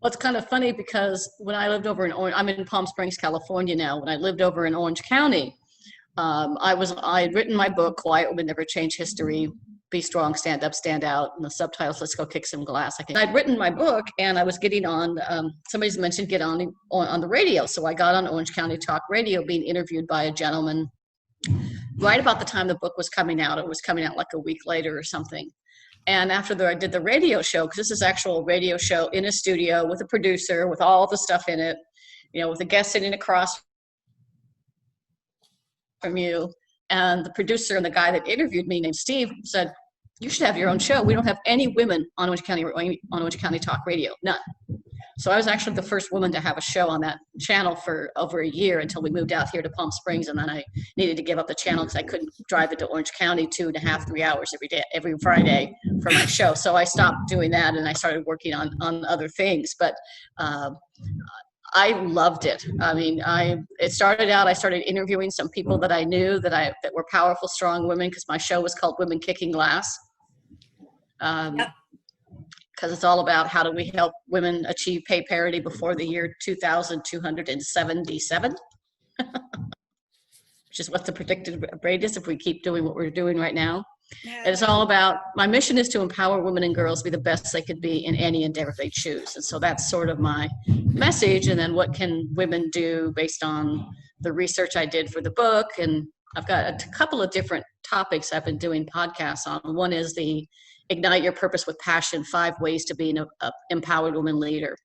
Well, it's kind of funny because when I lived over in Orange, I'm in Palm Springs, California now. When I lived over in Orange County, I had written my book, Quiet Women Never Change History, Be Strong, Stand Up, Stand Out, and the subtitles, Let's Go Kick Some Glass. I'd written my book, and I was getting on, somebody's mentioned get on the radio. So I got on Orange County Talk Radio being interviewed by a gentleman right about the time the book was coming out. It was coming out like a week later or something. And after I did the radio show, because this is actual radio show in a studio with a producer, with all the stuff in it, with a guest sitting across from you, and the producer and the guy that interviewed me named Steve said, "You should have your own show. We don't have any women on Orange County Talk Radio, none." So I was actually the first woman to have a show on that channel for over a year until we moved out here to Palm Springs, and then I needed to give up the channel because I couldn't drive into Orange County 2.5, 3 hours every Friday for my show. So I stopped doing that and I started working on other things. But I loved it. I mean, it started out, I started interviewing some people that I knew that were powerful, strong women, because my show was called Women Kicking Glass. Yep. Because it's all about how do we help women achieve pay parity before the year 2277, which is what the predicted rate is if we keep doing what we're doing right now. Yeah. And it's all about, my mission is to empower women and girls to be the best they could be in any endeavor they choose. And so that's sort of my message. And then what can women do based on the research I did for the book? And I've got a couple of different topics I've been doing podcasts on. One is the Ignite Your Purpose with Passion, 5 ways to be an empowered woman leader,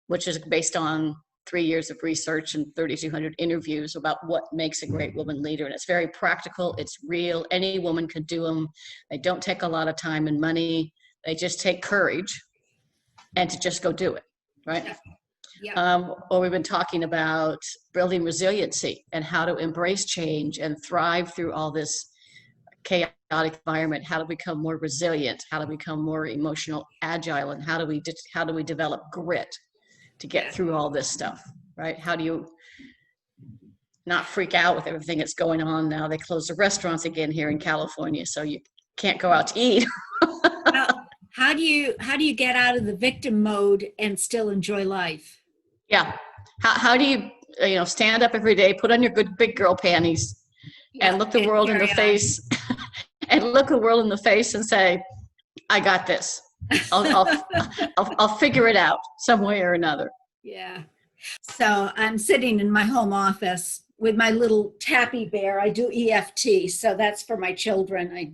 which is based on 3 years of research and 3,200 interviews about what makes a great woman leader. And it's very practical. It's real. Any woman can do them. They don't take a lot of time and money. They just take courage and to just go do it, right? Yeah. Or we've been talking about building resiliency and how to embrace change and thrive through all this chaotic environment, how to become more resilient, how to become more emotional, agile, and how do we develop grit to get through all this stuff, right? How do you not freak out with everything that's going on now? They closed the restaurants again here in California, so you can't go out to eat. How do you get out of the victim mode and still enjoy life? Yeah. How do you stand up every day, put on your good big girl panties, and look the world in the face, and look the world in the face and say, "I got this. I'll figure it out some way or another." Yeah. So I'm sitting in my home office with my little tappy bear. I do EFT, so that's for my children. I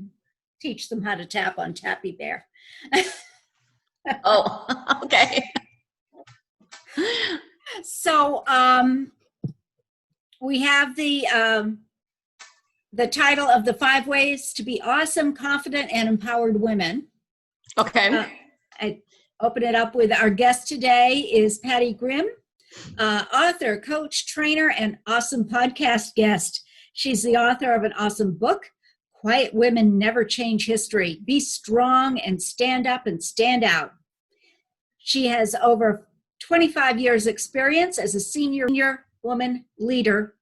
teach them how to tap on tappy bear. Oh, okay. So we have the title of the 5 ways to be awesome, confident, and empowered women. Okay. I open it up with our guest today is Pattie Grimm, author, coach, trainer, and awesome podcast guest. She's the author of an awesome book, Quiet Women Never Change History. Be strong and stand up and stand out. She has over 25 years experience as a senior woman leader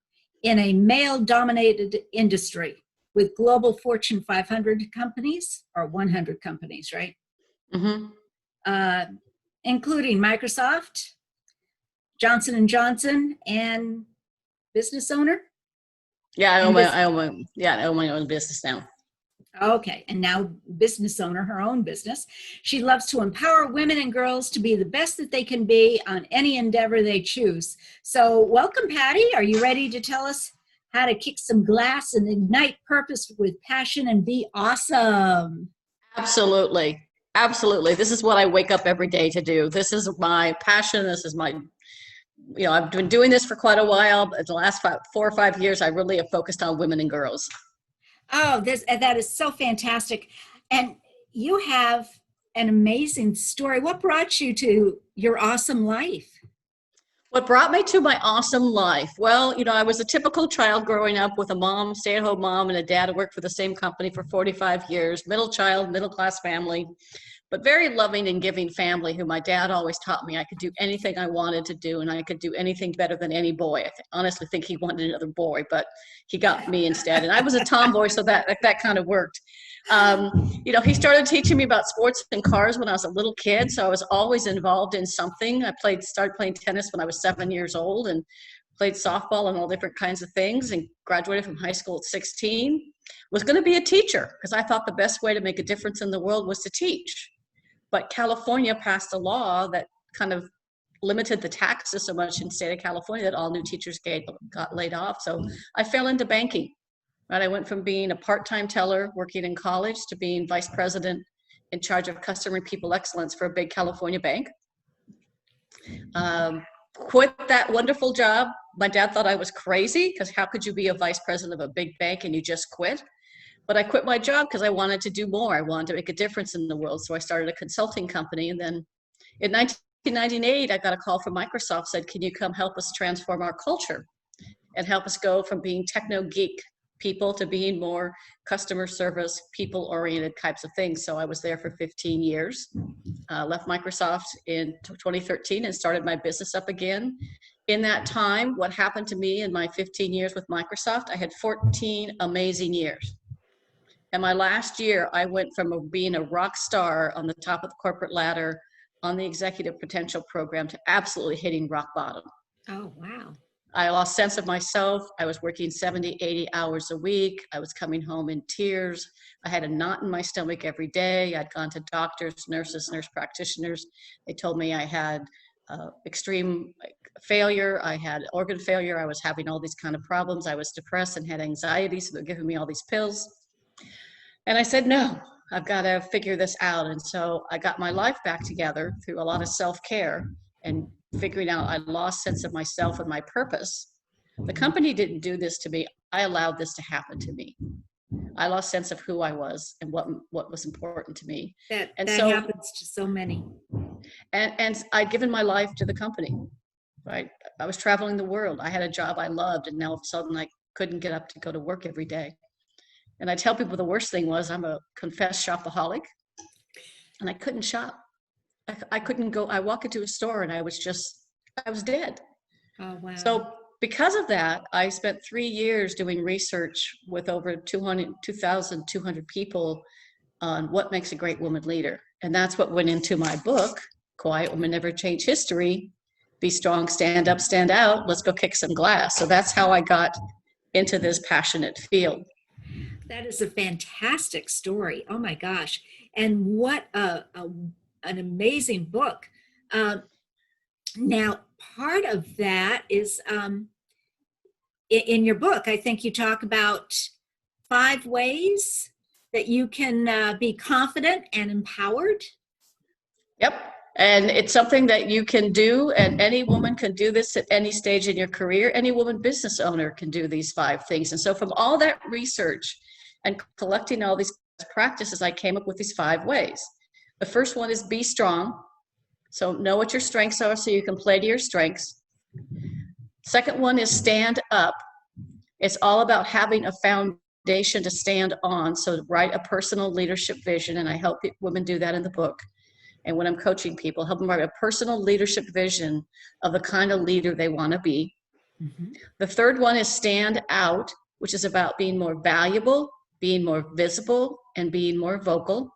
in a male-dominated industry with global Fortune 500 companies, or 100 companies, right? Mm-hmm. Including Microsoft, Johnson & Johnson, and business owner? Yeah, I own my own business now. Okay, and now business owner, her own business. She loves to empower women and girls to be the best that they can be on any endeavor they choose. So welcome, Pattie. Are you ready to tell us how to kick some glass and ignite purpose with passion and be awesome? Absolutely. Absolutely. This is what I wake up every day to do. This is my passion. This is my, I've been doing this for quite a while, but the last 4 or 5 years, I really have focused on women and girls. Oh, that is so fantastic. And you have an amazing story. What brought you to your awesome life? What brought me to my awesome life? Well, I was a typical child growing up with a mom, stay-at-home mom, and a dad who worked for the same company for 45 years, middle child, middle-class family, but very loving and giving family who my dad always taught me I could do anything I wanted to do and I could do anything better than any boy. I honestly think he wanted another boy, but he got me instead. And I was a tomboy, so that kind of worked. He started teaching me about sports and cars when I was a little kid. So I was always involved in something. Started playing tennis when I was 7 years old and played softball and all different kinds of things, and graduated from high school at 16. Was going to be a teacher because I thought the best way to make a difference in the world was to teach. But California passed a law that kind of limited the taxes so much in the state of California that all new teachers got laid off. So I fell into banking. Right? I went from being a part-time teller working in college to being vice president in charge of customer and people excellence for a big California bank. Quit that wonderful job. My dad thought I was crazy because how could you be a vice president of a big bank and you just quit? But I quit my job because I wanted to do more. I wanted to make a difference in the world. So I started a consulting company. And then in 1998, I got a call from Microsoft, said, can you come help us transform our culture and help us go from being techno geek people to being more customer service, people-oriented types of things. So I was there for 15 years, left Microsoft in 2013 and started my business up again. In that time, what happened to me in my 15 years with Microsoft, I had 14 amazing years. And my last year, I went from being a rock star on the top of the corporate ladder on the executive potential program to absolutely hitting rock bottom. Oh, wow. I lost sense of myself. I was working 70, 80 hours a week. I was coming home in tears. I had a knot in my stomach every day. I'd gone to doctors, nurses, nurse practitioners. They told me I had extreme failure. I had organ failure. I was having all these kind of problems. I was depressed and had anxiety, so they're giving me all these pills. And I said, no, I've got to figure this out. And so I got my life back together through a lot of self-care and figuring out I lost sense of myself and my purpose. The company didn't do this to me. I allowed this to happen to me. I lost sense of who I was and what was important to me. That happens to so many. And I'd given my life to the company, right? I was traveling the world. I had a job I loved, and now all of a sudden I couldn't get up to go to work every day. And I tell people the worst thing was I'm a confessed shopaholic, and I couldn't shop. I couldn't go. I walk into a store and I was dead. Oh, wow. So because of that, I spent 3 years doing research with over 2,200 people on what makes a great woman leader. And that's what went into my book, Quiet Women Never Change History, Be Strong, Stand Up, Stand Out, Let's Go Kick Some Glass. So that's how I got into this passionate field. That is a fantastic story. Oh my gosh. And what an amazing book. Now, part of that is in your book, I think you talk about 5 ways that you can be confident and empowered. Yep. And it's something that you can do, and any woman can do this at any stage in your career. Any woman business owner can do these 5 things. And so from all that research and collecting all these practices, I came up with these 5 ways. The first one is be strong. So know what your strengths are so you can play to your strengths. Second one is stand up. It's all about having a foundation to stand on. So write a personal leadership vision, and I help women do that in the book. And when I'm coaching people, help them write a personal leadership vision of the kind of leader they want to be. Mm-hmm. The third one is stand out, which is about being more valuable, being more visible, and being more vocal.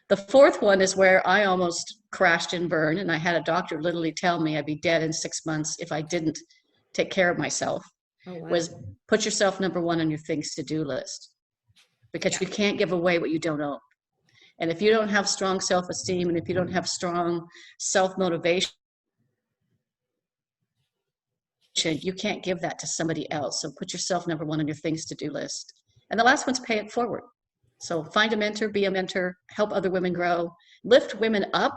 The fourth one is where I almost crashed and burned, and I had a doctor literally tell me I'd be dead in 6 months if I didn't take care of myself. Oh, wow. Was put yourself number 1 on your things to do list, because you can't give away what you don't own. And if you don't have strong self-esteem, and if you don't have strong self-motivation, you can't give that to somebody else. So put yourself number 1 on your things to do list. And the last one's pay it forward. So find a mentor, be a mentor, help other women grow, lift women up,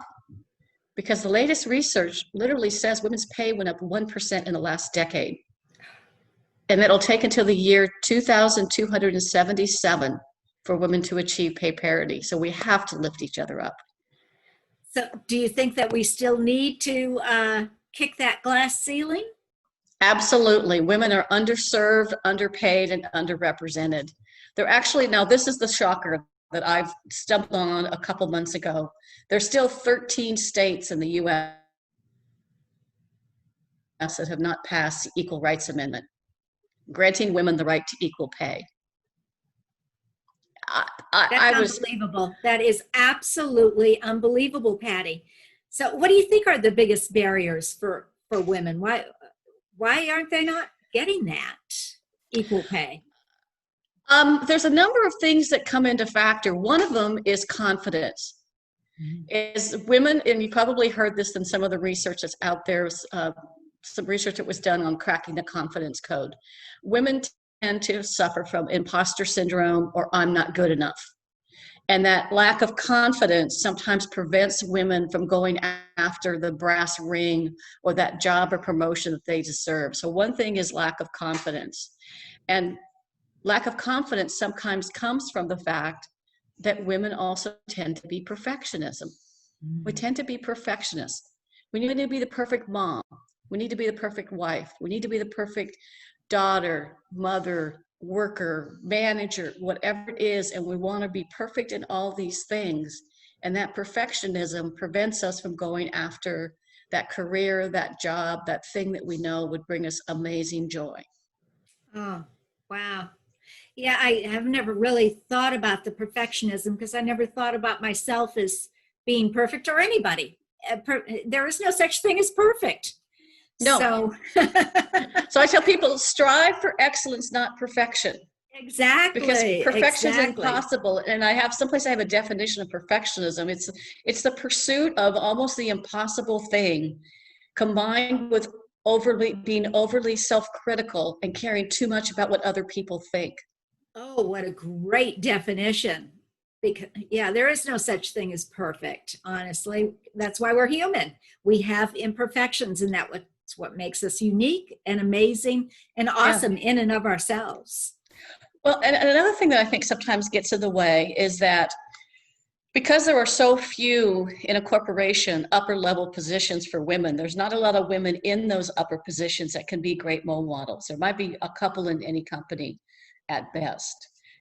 because the latest research literally says women's pay went up 1% in the last decade. And it'll take until the year 2277 for women to achieve pay parity. So we have to lift each other up. So do you think that we still need to kick that glass ceiling? Absolutely. Women are underserved, underpaid, and underrepresented. They're actually, now this is the shocker that I've stumbled on a couple months ago. There's still 13 states in the U.S. that have not passed the Equal Rights Amendment, granting women the right to equal pay. I That's was, unbelievable. That is absolutely unbelievable, Patty. So what do you think are the biggest barriers for women? Why aren't they not getting that equal pay? there's a number of things that come into factor. One of them is confidence. Mhm. Is women, and you probably heard this in some of the research that's out there, some research that was done on cracking the confidence code. Women tend to suffer from imposter syndrome or I'm not good enough. And that lack of confidence sometimes prevents women from going after the brass ring or that job or promotion that they deserve. So one thing is lack of confidence. And lack of confidence sometimes comes from the fact that women also tend to be perfectionism. We tend to be perfectionists. We need to be the perfect mom. We need to be the perfect wife. We need to be the perfect daughter, mother, worker, manager, whatever it is. And we want to be perfect in all these things. And that perfectionism prevents us from going after that career, that job, that thing that we know would bring us amazing joy. Oh, wow. Yeah, I have never really thought about the perfectionism because I never thought about myself as being perfect or anybody. There is no such thing as perfect. No. So, So I tell people strive for excellence, not perfection. Because exactly, perfection is exactly. impossible. And I have someplace I have a definition of perfectionism. It's the pursuit of almost the impossible thing combined with being overly self-critical and caring too much about what other people think. Oh, what a great definition. Because, yeah, there is no such thing as perfect, honestly. That's why we're human. We have imperfections, and that's what makes us unique and amazing and Yeah. awesome in and of ourselves. Well, and another thing that I think sometimes gets in the way is that because there are so few in a corporation upper level positions for women, there's not a lot of women in those upper positions that can be great role models. There might be a couple in any company at best.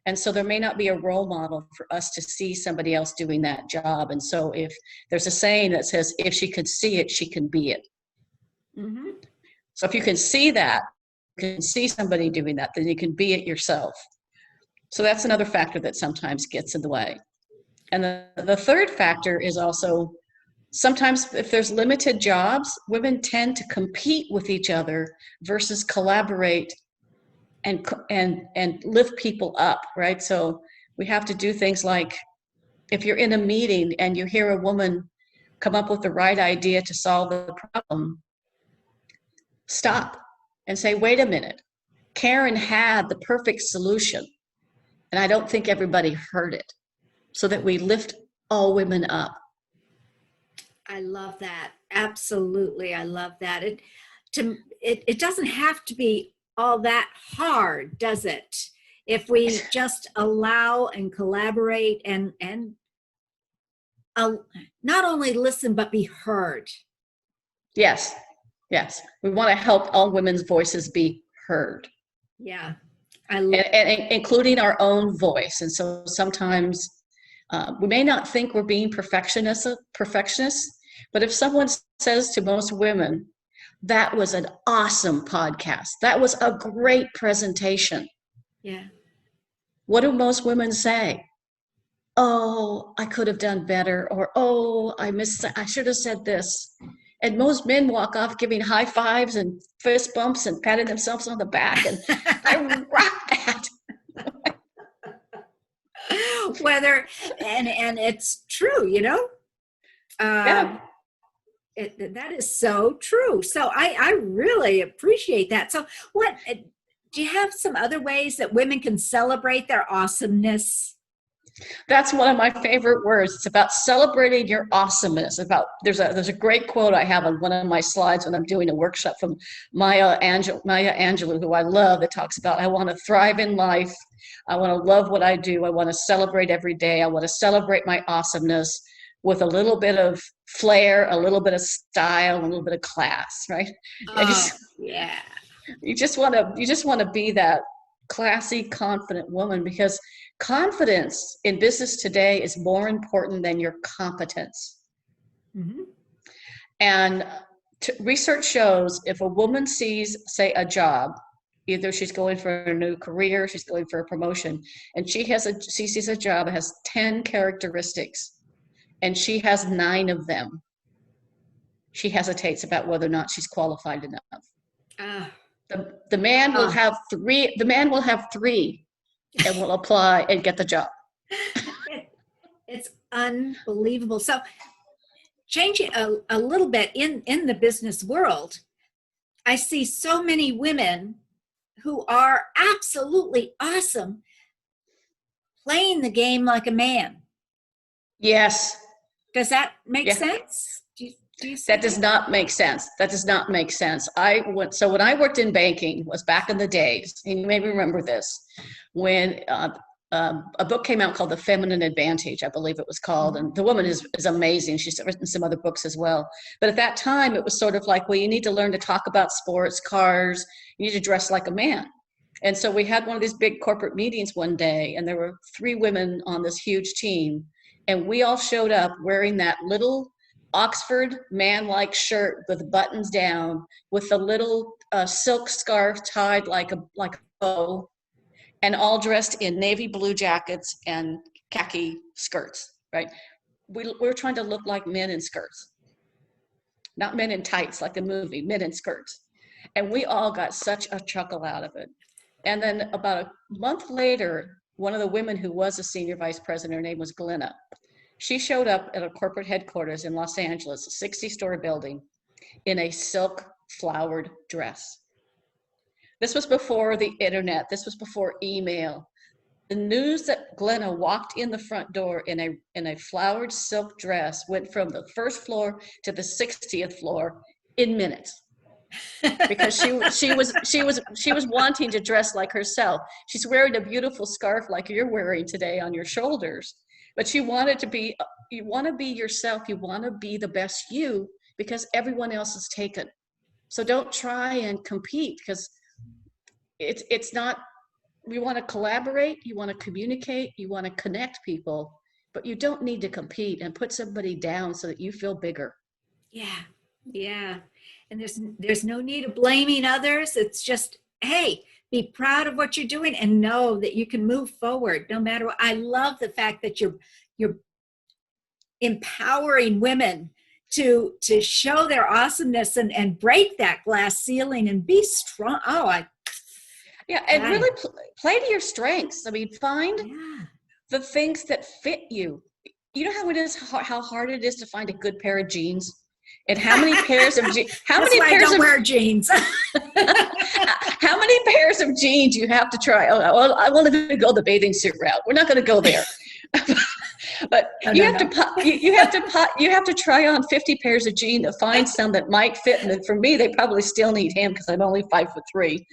And so there may not be a role model for us to see somebody else doing that job. And so if there's a saying that says, if she can see it, she can be it. Mm-hmm. So if you can see that, you can see somebody doing that, then you can be it yourself. So that's another factor that sometimes gets in the way. And the third factor is also sometimes if there's limited jobs, women tend to compete with each other versus collaborate and lift people up, right? So we have to do things like if you're in a meeting and you hear a woman come up with the right idea to solve the problem, stop and say, wait a minute, Karen had the perfect solution. And I don't think everybody heard it, so that we lift all women up. I love that. Absolutely. I love that. It doesn't have to be all that hard, does it? If we just allow and collaborate and uh, not only listen but be heard. Yes, yes. We want to help all women's voices be heard, Yeah. and including our own voice. And so sometimes we may not think we're being perfectionists, but if someone says to most women, that was an awesome podcast, that was a great presentation, Yeah. what do most women say? Oh, I could have done better, or oh, I should have said this. And most men walk off giving high fives and fist bumps and patting themselves on the back, and I rock that. Whether and it's true, Yeah. um that is so true. So I really appreciate that. So what do you have some other ways that women can celebrate their awesomeness? That's one of my favorite words. It's about celebrating your awesomeness. There's a great quote I have on one of my slides when I'm doing a workshop from Maya Angelou, who I love, that talks about I want to thrive in life. I want to love what I do. I want to celebrate every day. I want to celebrate my awesomeness with a little bit of flair, a little bit of style, a little bit of class, right? Oh, yeah. You just want to be that classy, confident woman, because confidence in business today is more important than your competence. Mm-hmm. And research shows if a woman sees, say, a job Either she's going for a new career, she's going for a promotion, and she sees a job that has 10 characteristics, and she has 9 of them. She hesitates about whether or not she's qualified enough. The man will have 3. The man will have 3 and will apply and get the job. It's unbelievable. So changing a little bit in the business world, I see so many women who are absolutely awesome playing the game like a man. Yes. Does that make sense? Do you see that does not make sense. That does not make sense. So when I worked in banking, was back in the days, and you may remember this, when a book came out called The Feminine Advantage, I believe it was called, and the woman is amazing. She's written some other books as well. But at that time, it was sort of like, well, you need to learn to talk about sports, cars, you need to dress like a man. And so we had one of these big corporate meetings one day, and there were 3 women on this huge team, and we all showed up wearing that little Oxford man-like shirt with buttons down, with a little silk scarf tied like a bow, and all dressed in navy blue jackets and khaki skirts, right? We were trying to look like men in skirts, not men in tights like the movie, men in skirts. And we all got such a chuckle out of it. And then about a month later, one of the women who was a senior vice president, her name was Glenna, she showed up at a corporate headquarters in Los Angeles, a 60-story building, in a silk flowered dress. This was before the internet. This was before email. The news that Glenna walked in the front door in a flowered silk dress went from the first floor to the 60th floor in minutes, because she was wanting to dress like herself. She's wearing a beautiful scarf like you're wearing today on your shoulders, but she wanted to be. You want to be yourself. You want to be the best you, because everyone else is taken. So don't try and compete, because it's not. We want to collaborate, you want to communicate, you want to connect people, but you don't need to compete and put somebody down so that you feel bigger. Yeah. And there's no need of blaming others. It's just, hey, be proud of what you're doing and know that you can move forward no matter what. I love the fact that you're empowering women to show their awesomeness and break that glass ceiling and be strong. And really play to your strengths. I mean, find the things that fit you. You know how it is, how hard it is to find a good pair of jeans, and how many pairs of jeans? I don't wear jeans. How many pairs of jeans you have to try? Oh, well, I want to go the bathing suit route. We're not going to go there. But you have to try on 50 pairs of jeans to find some that might fit. And for me, they probably still need him because I'm only 5'3".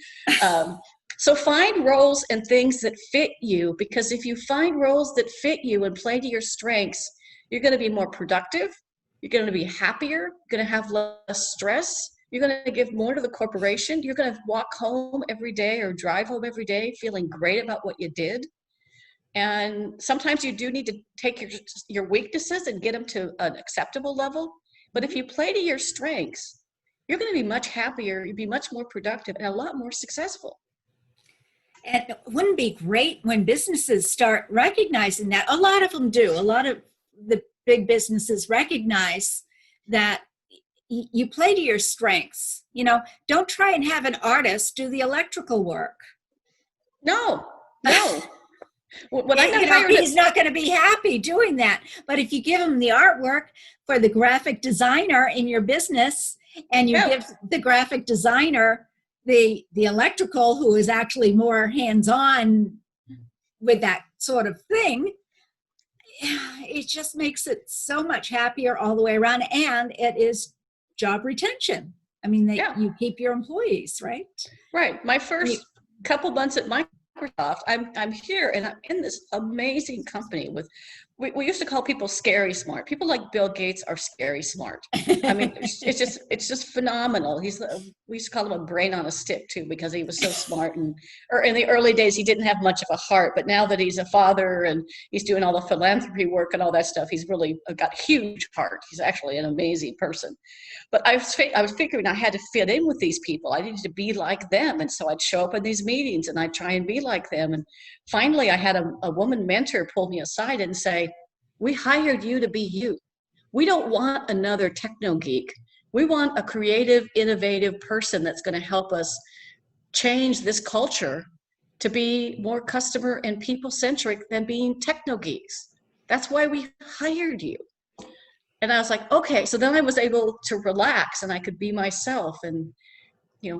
So find roles and things that fit you, because if you find roles that fit you and play to your strengths, you're going to be more productive. You're going to be happier. You're going to have less stress. You're going to give more to the corporation. You're going to walk home every day or drive home every day feeling great about what you did. And sometimes you do need to take your weaknesses and get them to an acceptable level. But if you play to your strengths, you're going to be much happier. You'll be much more productive and a lot more successful. And wouldn't it be great when businesses start recognizing that? A lot of them do. A lot of the big businesses recognize that you play to your strengths. You know, don't try and have an artist do the electrical work. No. When he's not going to be happy doing that. But if you give him the artwork for the graphic designer in your business, and you give the graphic designer the electrical, who is actually more hands-on with that sort of thing, it just makes it so much happier all the way around. And it is job retention. I mean, you keep your employees, right? Right. My first couple months at Microsoft, I'm here and I'm in this amazing company with we used to call people scary smart. People like Bill Gates are scary smart. I mean, it's just phenomenal. We used to call him a brain on a stick too, because he was so smart. And or in the early days, he didn't have much of a heart, but now that he's a father and he's doing all the philanthropy work and all that stuff, he's really got a huge heart. He's actually an amazing person. But I was figuring I had to fit in with these people. I needed to be like them, and so I'd show up in these meetings and I'd try and be like them. And finally, I had a woman mentor pull me aside and say, "We hired you to be you. We don't want another techno geek. We want a creative, innovative person that's going to help us change this culture to be more customer and people centric than being techno geeks. That's why we hired you." And I was like, okay. So then I was able to relax and I could be myself and,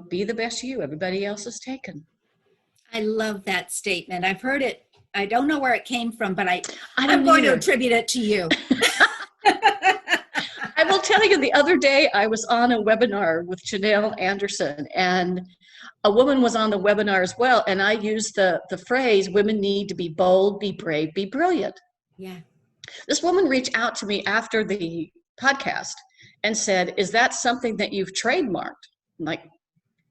be the best you. Everybody else is taken. I love that statement. I've heard it. I don't know where it came from, but I'm going to attribute it to you. I will tell you, the other day I was on a webinar with Janelle Anderson, and a woman was on the webinar as well. And I used the phrase, women need to be bold, be brave, be brilliant. Yeah. This woman reached out to me after the podcast and said, "Is that something that you've trademarked?" I'm like,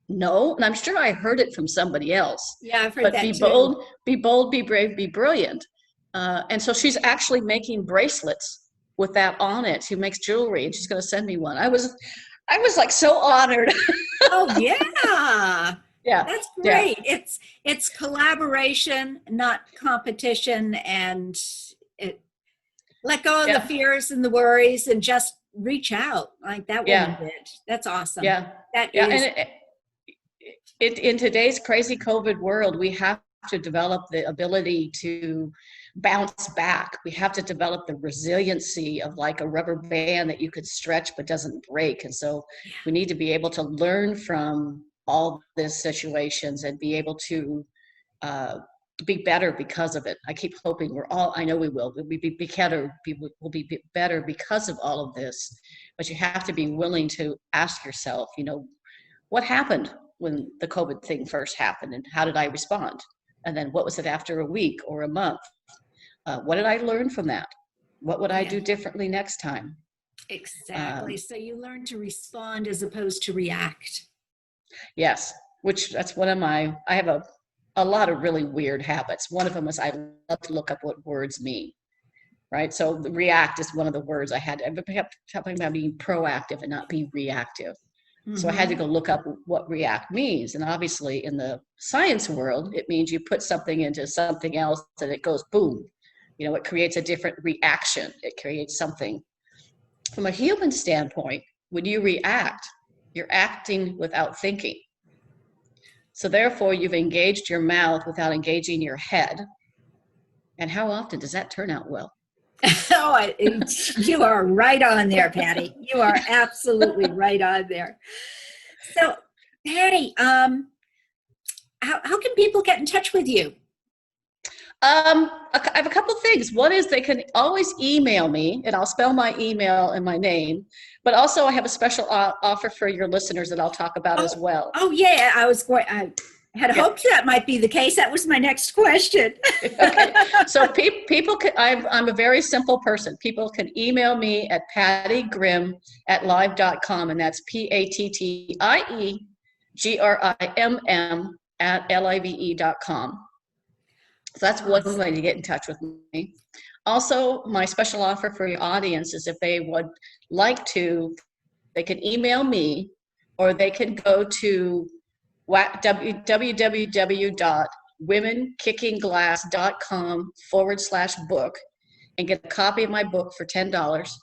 no. And I'm sure I heard it from somebody else. Yeah, I've heard but that be too. bold, be brave, be brilliant. And so she's actually making bracelets with that on it. She makes jewelry and she's going to send me one. I was like so honored. Oh yeah. Yeah. That's great. Yeah. It's collaboration, not competition, and let go of the fears and the worries and just reach out like that woman did. That's awesome. Yeah. That is. And in today's crazy COVID world, we have to develop the ability to bounce back. We have to develop the resiliency of like a rubber band that you could stretch but doesn't break. And so we need to be able to learn from all these situations and be able to be better because of it. I keep hoping I know we will. We'll be better. We'll be better because of all of this. But you have to be willing to ask yourself, what happened when the COVID thing first happened, and how did I respond? And then what was it after a week or a month? What did I learn from that? What would I do differently next time? Exactly. So you learn to respond as opposed to react. Yes, that's one of I have a lot of really weird habits. One of them is I love to look up what words mean, right? So the react is one of the words I kept talking about being proactive and not be reactive. Mm-hmm. So I had to go look up what react means. And obviously in the science world, it means you put something into something else and it goes boom. It creates a different reaction. It creates something. From a human standpoint, when you react, you're acting without thinking. So therefore, you've engaged your mouth without engaging your head. And how often does that turn out well? Oh, you are right on there, Patty. You are absolutely right on there. So, Patty, how can people get in touch with you? I have a couple things. One is they can always email me, and I'll spell my email and my name. But also, I have a special offer for your listeners that I'll talk about as well. Oh, yeah. I had hoped that might be the case. That was my next question. Okay. So people can, I'm a very simple person. People can email me at pattiegrimm@live.com, and that's Pattiegrimm@live.com. So that's one way to get in touch with me. Also, my special offer for your audience is if they would like to, they can email me, or they can go to www.womenkinkingglass.com/book and get a copy of my book for $10.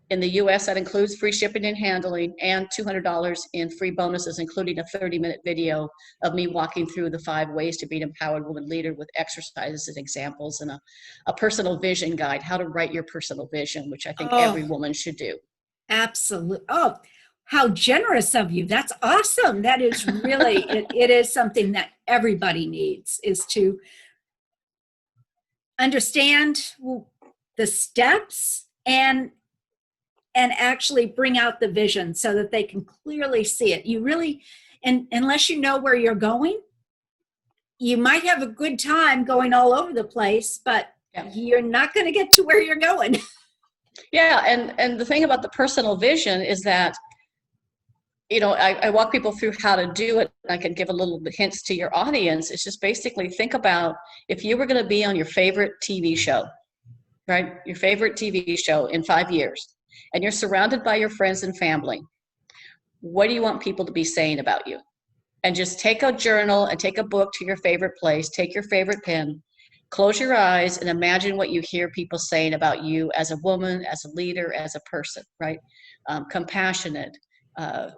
In the US, that includes free shipping and handling and $200 in free bonuses, including a 30-minute video of me walking through the 5 ways to be an empowered woman leader with exercises and examples, and a personal vision guide, how to write your personal vision, which I think every woman should do. Absolutely. Oh, how generous of you. That's awesome. That is really, it is something that everybody needs, is to understand the steps and actually bring out the vision so that they can clearly see it. You really, and unless you know where you're going, you might have a good time going all over the place, but you're not going to get to where you're going. Yeah, and the thing about the personal vision is that, I walk people through how to do it. I can give a little bit hints to your audience. It's just basically think about if you were going to be on your favorite TV show, right? Your favorite TV show in 5 years, and you're surrounded by your friends and family. What do you want people to be saying about you? And just take a journal and take a book to your favorite place, take your favorite pen, close your eyes and imagine what you hear people saying about you as a woman, as a leader, as a person, right? Compassionate,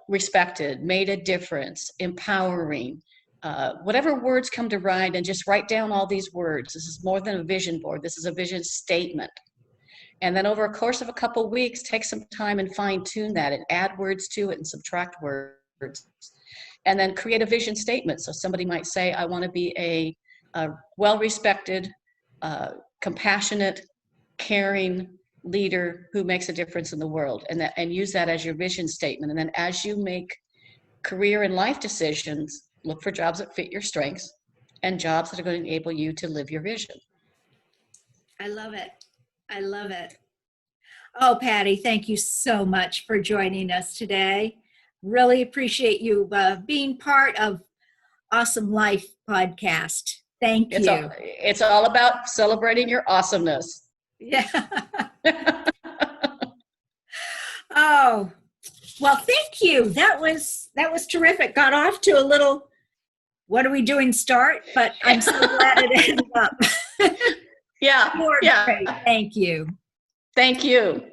respected, made a difference, empowering, whatever words come to mind, and just write down all these words. This is more than a vision board. This is a vision statement. And then over a course of a couple of weeks, take some time and fine tune that and add words to it and subtract words. And then create a vision statement. So somebody might say, I want to be a well-respected, compassionate, caring leader who makes a difference in the world, and use that as your vision statement. And then as you make career and life decisions, look for jobs that fit your strengths and jobs that are going to enable you to live your vision. I love it. I love it. Oh, Pattie, thank you so much for joining us today. Really appreciate you being part of Awesome Life podcast. Thank you. It's all about celebrating your awesomeness. Yeah. Oh, well, thank you. That was terrific. Got off to a little, what are we doing start, but I'm so glad it ended up. Yeah. Great. Thank you. Thank you.